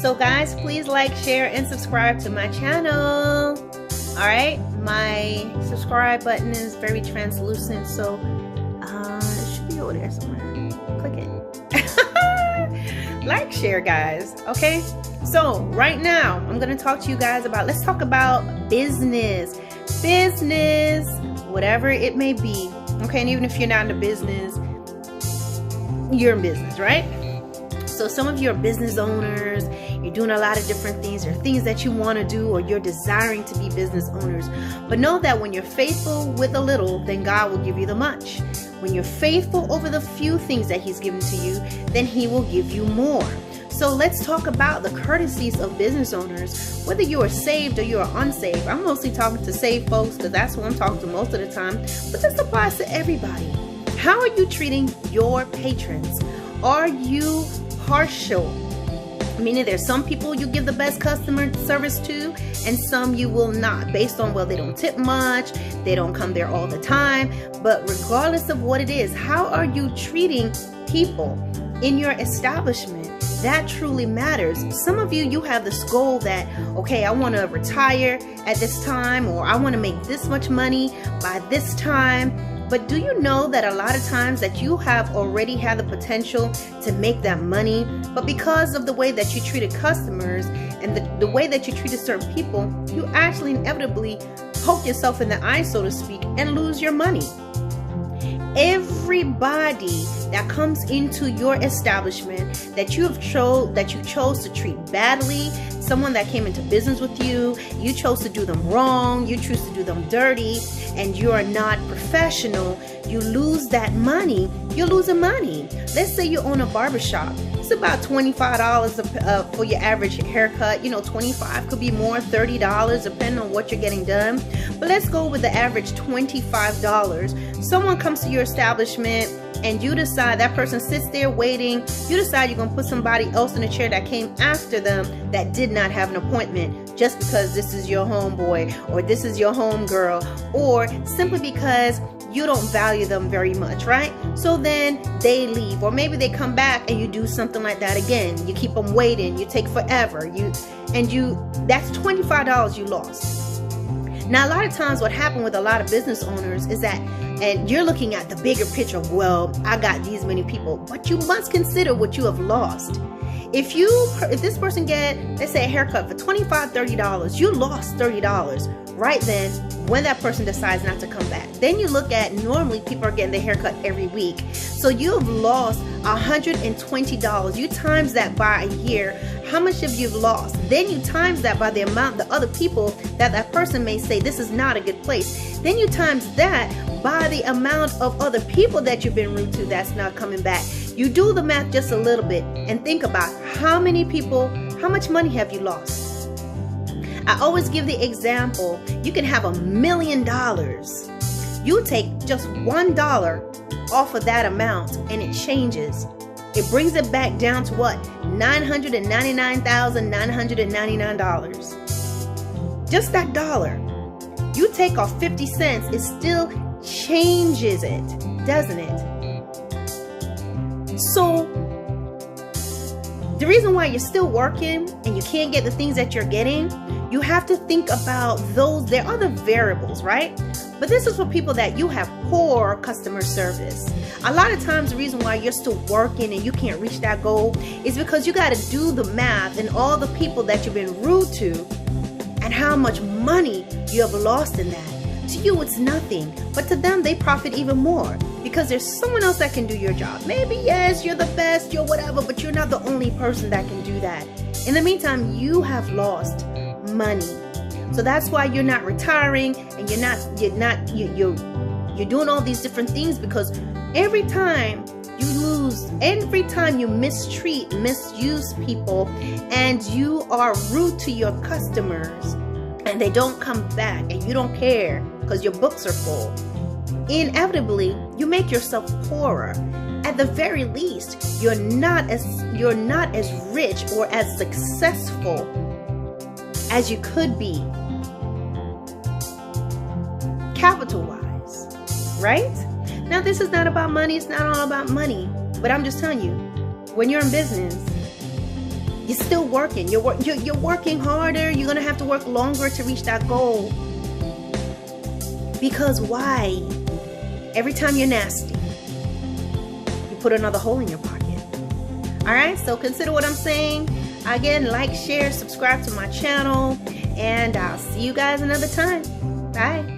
So guys, please like, share, and subscribe to my channel. Alright, my subscribe button is very translucent, so it should be over there somewhere. Click it. Like, share, guys. Okay, so right now I'm gonna talk to you guys about, let's talk about business, whatever it may be. Okay, and even if you're not in a business, you're in business, right? So some of you are business owners, you're doing a lot of different things, or things that you want to do, or you're desiring to be business owners. But know that when you're faithful with a little, then God will give you the much. When you're faithful over the few things that He's given to you, then He will give you more. So let's talk about the courtesies of business owners, whether you are saved or you are unsaved. I'm mostly talking to saved folks because that's who I'm talking to most of the time, but this applies to everybody. How are you treating your patrons? Are you partial? Meaning there's some people you give the best customer service to and some you will not, based on, well, they don't tip much, they don't come there all the time. But regardless of what it is, how are you treating people in your establishment? That truly matters. Some of you have this goal that, okay, I want to retire at this time, or I want to make this much money by this time. But do you know that a lot of times that you have already had the potential to make that money, but because of the way that you treated customers and the way that you treated certain people, you actually inevitably poke yourself in the eye, so to speak, and lose your money. Everybody that comes into your establishment that you chose to treat badly, someone that came into business with you, you chose to do them wrong, you choose to do them dirty, and you are not professional, you lose that money. You're losing money. Let's say you own a barbershop. It's about $25 for your average haircut. You know, $25 could be more, $30 depending on what you're getting done. But let's go with the average $25. Someone comes to your establishment and you decide, that person sits there waiting, you decide you're going to put somebody else in a chair that came after them that did not have an appointment, just because this is your homeboy or this is your homegirl, or simply because you don't value them very much, right? So then they leave, or maybe they come back and you do something like that again. You keep them waiting, you take forever, that's $25 you lost. Now, a lot of times what happened with a lot of business owners is that, and you're looking at the bigger picture, well, I got these many people, but you must consider what you have lost. If this person get, let's say, a haircut for $25, $30, you lost $30 right then when that person decides not to come back. Then you look at, normally people are getting their haircut every week. So you've lost $120. You times that by a year, how much have you lost? Then you times that by the amount the other people that person may say, this is not a good place. Then you times that by the amount of other people that you've been rude to that's not coming back. You do the math just a little bit and think about how many people, how much money have you lost? I always give the example, you can have $1 million. You take just $1 off of that amount and it changes. It brings it back down to what? $999,999. Just that dollar. You take off 50 cents, it still changes it, doesn't it? So the reason why you're still working and you can't get the things that you're getting, you have to think about those. There are other variables, right? But this is for people that you have poor customer service. A lot of times the reason why you're still working and you can't reach that goal is because you got to do the math and all the people that you've been rude to and how much money you have lost in that. To you, it's nothing, but to them, they profit even more because there's someone else that can do your job. Maybe, yes, you're the best, you're whatever, but you're not the only person that can do that. In the meantime, you have lost money. So that's why you're not retiring and you're doing all these different things, because every time you lose, every time you misuse people, and you are rude to your customers and they don't come back and you don't care because your books are full, inevitably you make yourself poorer. At the very least, you're not as rich or as successful as you could be, capital wise, right? Now, this is not about money. It's not all about money, but I'm just telling you, when you're in business, You're still working. You're working harder. You're going to have to work longer to reach that goal. Because why? Every time you're nasty, you put another hole in your pocket. All right, so consider what I'm saying. Again, like, share, subscribe to my channel, and I'll see you guys another time. Bye.